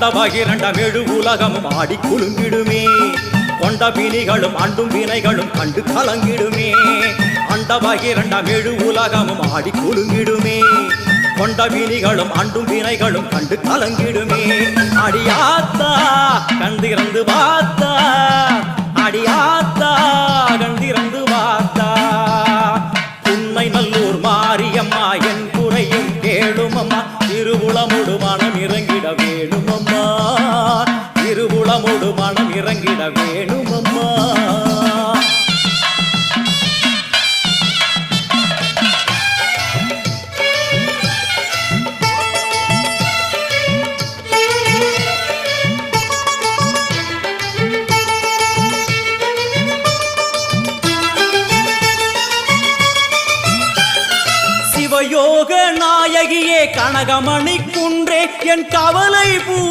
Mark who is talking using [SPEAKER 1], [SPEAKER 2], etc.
[SPEAKER 1] அண்டபகிரண்டம் எழு உலகமும் ஆடி குலுங்கிடுமே கொண்ட பிணிகளும் அண்டும் வினைகளும் கண்டு கலங்கிடுமே அண்டபகிரண்டம் எழு உலகமும் ஆடி குலுங்கிடுமே கொண்ட வினிகளும் அண்டும் வினைகளும் கண்டு கலங்கிடுமே அடியாத்தா கண்டிருந்து பார்த்தா அடியாத்தா கண்டிருந்து பார்த்தா உண்மை நல்லூர் மாரியம்மா என் குறையும் கேளுமம்மா திருவுளமுடு மனம் இறங்கிட வேணுமம்மா திருவுளமுடு மனம் இறங்கிட வேணுமம்மா யோக நாயகியே கனகமணி குன்றே என் கவலை பூரி